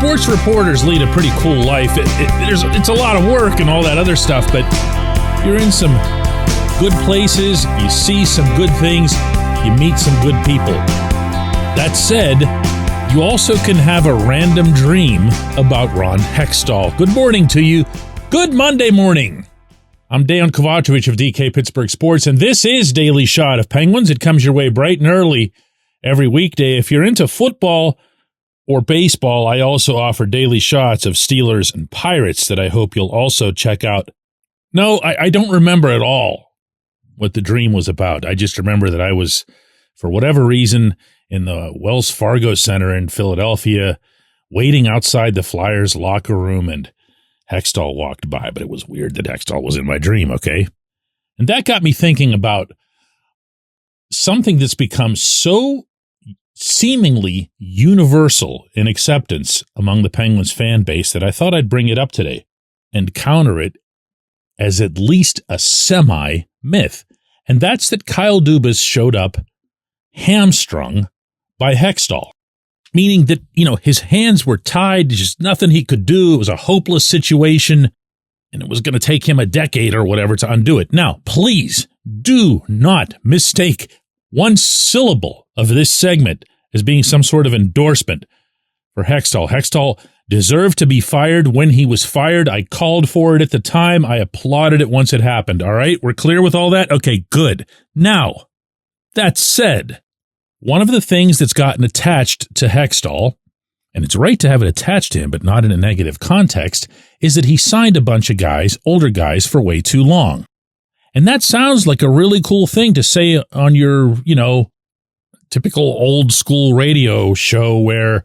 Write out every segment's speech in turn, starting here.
sports reporters lead a pretty cool life. It's a lot of work and all that other stuff, but you're in some good places, you see some good things, you meet some good people. That said, you also can have a random dream about Ron Hextall. Good morning to you. Good Monday morning. I'm Dejan Kovacevic of DK Pittsburgh Sports, and this is Daily Shot of Penguins. It comes your way bright and early every weekday. If you're into football or baseball, I also offer daily shots of Steelers and Pirates that I hope you'll also check out. No, I don't remember at all what the dream was about. I just remember that I was, for whatever reason, in the Wells Fargo Center in Philadelphia, waiting outside the Flyers locker room, and Hextall walked by, but it was weird that Hextall was in my dream, okay? And that got me thinking about something that's become so seemingly universal in acceptance among the Penguins fan base that I thought I'd bring it up today and counter it as at least a semi-myth. And that's that Kyle Dubas showed up hamstrung by Hextall, meaning that, his hands were tied, just nothing he could do. It was a hopeless situation, and it was going to take him a decade or whatever to undo it. Now, please do not mistake one syllable of this segment as being some sort of endorsement for Hextall. Hextall deserved to be fired when he was fired. I called for it at the time. I applauded it once it happened. All right, we're clear with all that? Okay, good. Now, that said, one of the things that's gotten attached to Hextall, and it's right to have it attached to him, but not in a negative context, is that he signed a bunch of guys, older guys, for way too long. And that sounds like a really cool thing to say on your, typical old school radio show where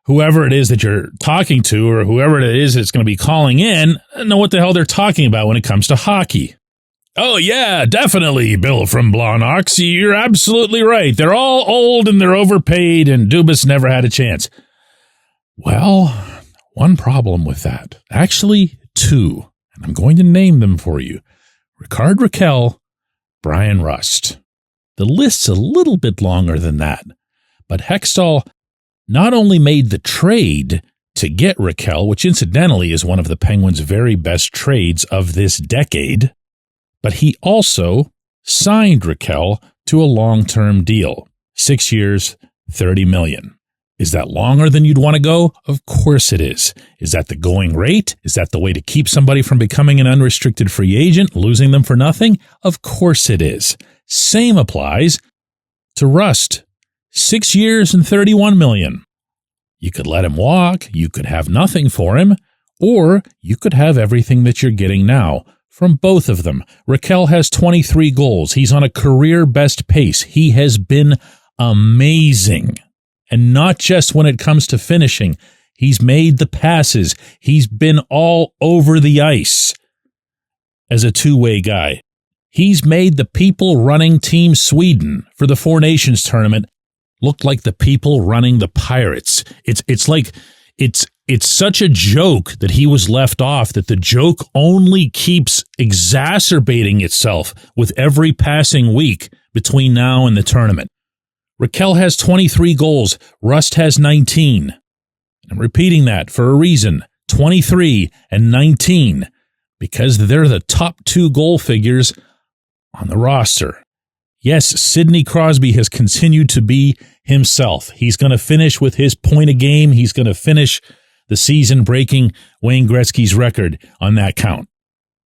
whoever it is that you're talking to or whoever it is that's going to be calling in know what the hell they're talking about when it comes to hockey. Oh, yeah, definitely, Bill from Blawnox. You're absolutely right. They're all old and they're overpaid, and Dubas never had a chance. Well, one problem with that. Actually, two. And I'm going to name them for you. Rickard Rakell, Brian Rust. The list's a little bit longer than that, but Hextall not only made the trade to get Rakell, which incidentally is one of the Penguins' very best trades of this decade, but he also signed Rakell to a long-term deal, 6 years, $30 million. Is that longer than you'd want to go? Of course it is. Is that the going rate? Is that the way to keep somebody from becoming an unrestricted free agent, losing them for nothing? Of course it is. Same applies to Rust. 6 years and $31 million. You could let him walk, you could have nothing for him, or you could have everything that you're getting now from both of them. Rakell has 23 goals. He's on a career best pace. He has been amazing. And not just when it comes to finishing. He's made the passes. He's been all over the ice as a two-way guy. He's made the people running Team Sweden for the Four Nations tournament look like the people running the Pirates. It's such a joke that he was left off that the joke only keeps exacerbating itself with every passing week between now and the tournament. Rakell has 23 goals. Rust has 19. I'm repeating that for a reason. 23 and 19, because they're the top two goal figures on the roster. Yes, Sidney Crosby has continued to be himself. He's going to finish with his point a game. He's going to finish the season breaking Wayne Gretzky's record on that count.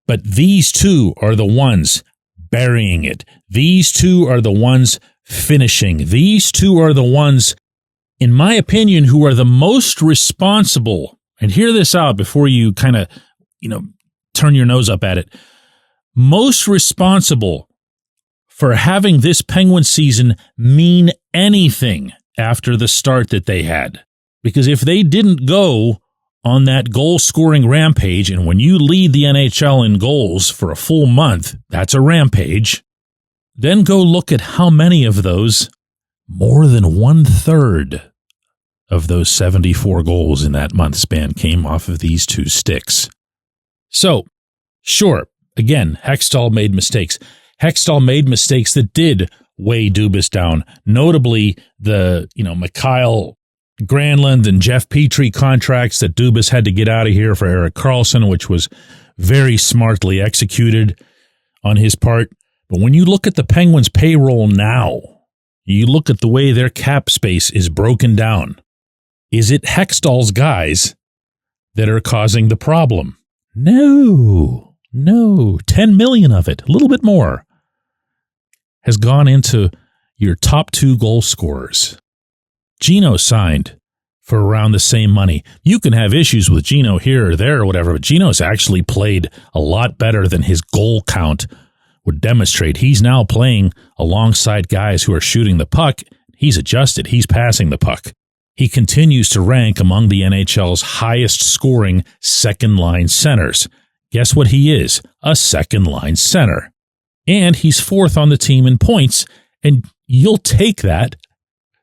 But these two are the ones burying it. These two are the ones finishing. These two are the ones, in my opinion, who are the most responsible. And hear this out before you kind of, turn your nose up at it. Most responsible for having this Penguin season mean anything after the start that they had. Because if they didn't go on that goal-scoring rampage, and when you lead the NHL in goals for a full month, that's a rampage, then go look at how many of those, more than 1/3 of those 74 goals in that month span came off of these two sticks. So, sure, again, Hextall made mistakes. Hextall made mistakes that did weigh Dubas down, notably the, Mikhail Granlund and Jeff Petrie contracts that Dubas had to get out of here for Erik Karlsson, which was very smartly executed on his part. But when you look at the Penguins' payroll now, you look at the way their cap space is broken down, is it Hextall's guys that are causing the problem? No. 10 million of it, a little bit more, has gone into your top 2 goal scorers. Gino signed for around the same money. You can have issues with Gino here or there or whatever, but Gino's actually played a lot better than his goal count would demonstrate. He's now playing alongside guys who are shooting the puck. He's adjusted. He's passing the puck. He continues to rank among the NHL's highest scoring second-line centers. Guess what he is? A second-line center. And he's 4th on the team in points, and you'll take that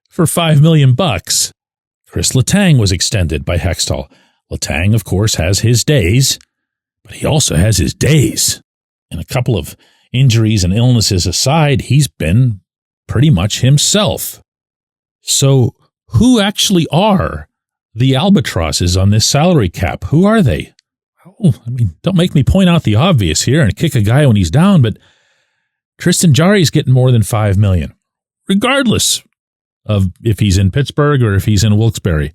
for $5 million. Chris Letang was extended by Hextall. Letang, of course, has his days, but he also has his days. And a couple of injuries and illnesses aside, he's been pretty much himself. So who actually are the albatrosses on this salary cap? Who are they? Oh, don't make me point out the obvious here and kick a guy when he's down, but Tristan Jarry's getting more than $5 million, regardless of if he's in Pittsburgh or if he's in Wilkes-Barre.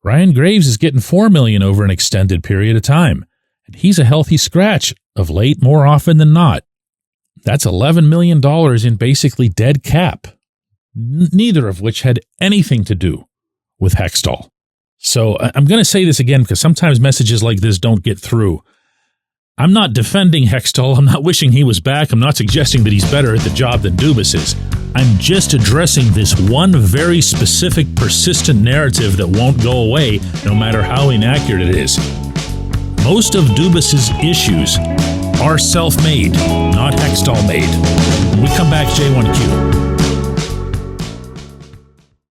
Ryan Graves is getting $4 million over an extended period of time, and he's a healthy scratch of late more often than not. That's $11 million in basically dead cap, neither of which had anything to do with Hextall. So I'm going to say this again because sometimes messages like this don't get through. I'm not defending Hextall. I'm not wishing he was back. I'm not suggesting that he's better at the job than Dubas is. I'm just addressing this one very specific, persistent narrative that won't go away no matter how inaccurate it is. Most of Dubas's issues are self-made, not Hextall-made. When we come back, J1Q.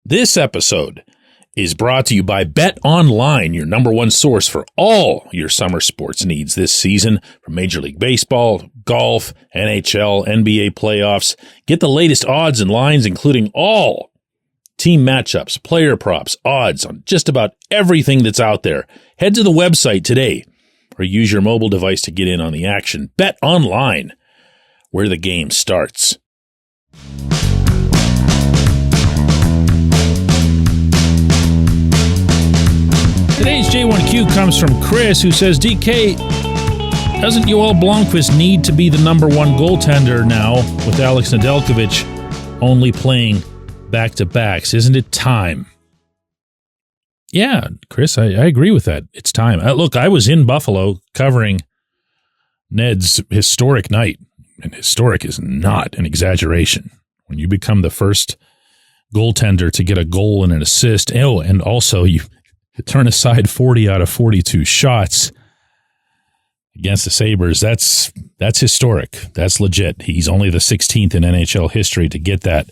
This episode is brought to you by Bet Online, your number one source for all your summer sports needs this season, from Major League Baseball, golf, NHL, NBA playoffs. Get the latest odds and lines, including all team matchups, player props, odds on just about everything that's out there. Head to the website today or use your mobile device to get in on the action. Bet Online, where the game starts. Today's J1Q comes from Chris, who says, DK, doesn't Yoel Blomqvist need to be the number one goaltender now with Alex Nedeljkovic only playing back-to-backs? Isn't it time? Yeah, Chris, I agree with that. It's time. Look, I was in Buffalo covering Ned's historic night, and historic is not an exaggeration. When you become the first goaltender to get a goal and an assist, and also you turn aside 40 out of 42 shots against the Sabres, that's historic. That's legit. He's only the 16th in NHL history to get that.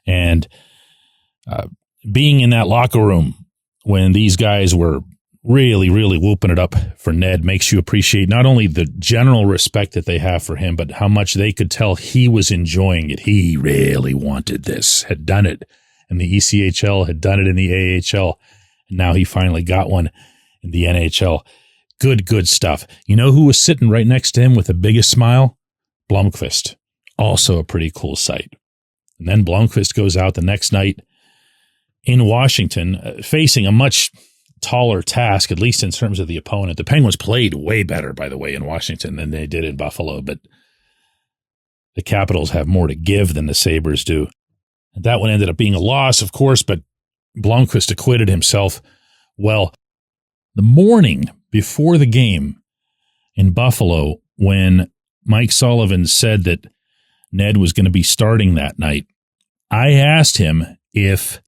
And being in that locker room when these guys were really, really whooping it up for Ned makes you appreciate not only the general respect that they have for him, but how much they could tell he was enjoying it. He really wanted this, had done it in the ECHL, had done it in the AHL. And now he finally got one in the NHL. Good stuff. You know who was sitting right next to him with the biggest smile? Blomqvist. Also a pretty cool sight. And then Blomqvist goes out the next night in Washington, facing a much taller task, at least in terms of the opponent. The Penguins played way better, by the way, in Washington than they did in Buffalo, but the Capitals have more to give than the Sabres do. And that one ended up being a loss, of course, but Blomqvist acquitted himself well. The morning before the game in Buffalo, when Mike Sullivan said that Ned was going to be starting that night, I asked him if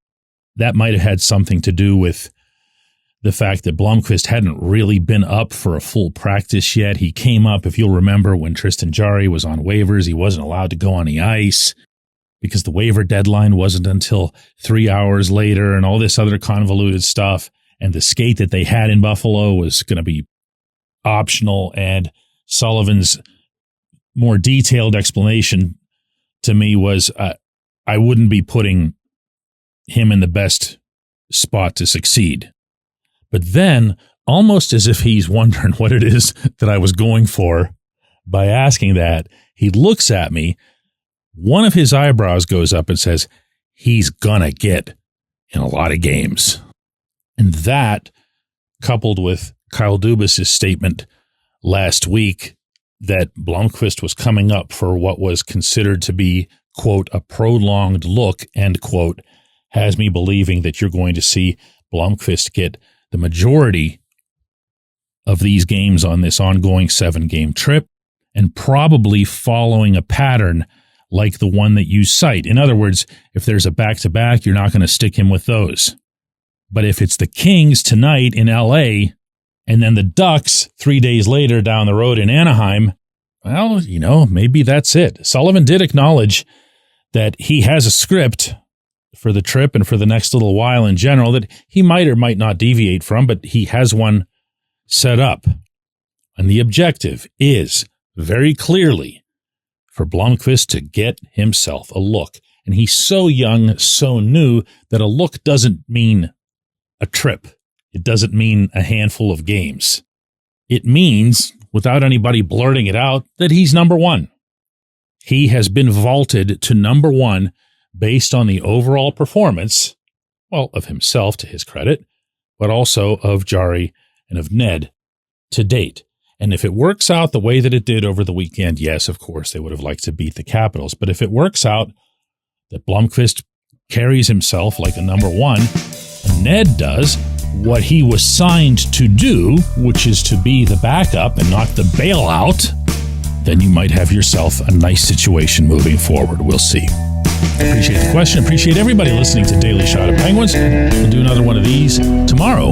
that might have had something to do with the fact that Blomqvist hadn't really been up for a full practice yet. He came up, if you'll remember, when Tristan Jarry was on waivers. He wasn't allowed to go on the ice because the waiver deadline wasn't until 3 hours later and all this other convoluted stuff. And the skate that they had in Buffalo was going to be optional. And Sullivan's more detailed explanation to me was I wouldn't be putting him in the best spot to succeed. But then, almost as if he's wondering what it is that I was going for by asking that, he looks at me, one of his eyebrows goes up and says, he's gonna get in a lot of games. And that, coupled with Kyle Dubas's statement last week that Blomqvist was coming up for what was considered to be, quote, a prolonged look, end quote, has me believing that you're going to see Blomqvist get the majority of these games on this ongoing 7-game trip, and probably following a pattern like the one that you cite. In other words, if there's a back-to-back, you're not going to stick him with those. But if it's the Kings tonight in L.A., and then the Ducks 3 days later down the road in Anaheim, well, maybe that's it. Sullivan did acknowledge that he has a script for the trip and for the next little while in general that he might or might not deviate from, but he has one set up. And the objective is very clearly for Blomqvist to get himself a look. And he's so young, so new, that a look doesn't mean a trip. It doesn't mean a handful of games. It means, without anybody blurting it out, that he's number one. He has been vaulted to number one based on the overall performance, well, of himself to his credit, but also of Jari and of Ned to date. And if it works out the way that it did over the weekend, yes, of course, they would have liked to beat the Capitals. But if it works out that Blomqvist carries himself like a number one, and Ned does what he was signed to do, which is to be the backup and not the bailout, then you might have yourself a nice situation moving forward. We'll see. Appreciate the question. Appreciate everybody listening to Daily Shot of Penguins. We'll do another one of these tomorrow.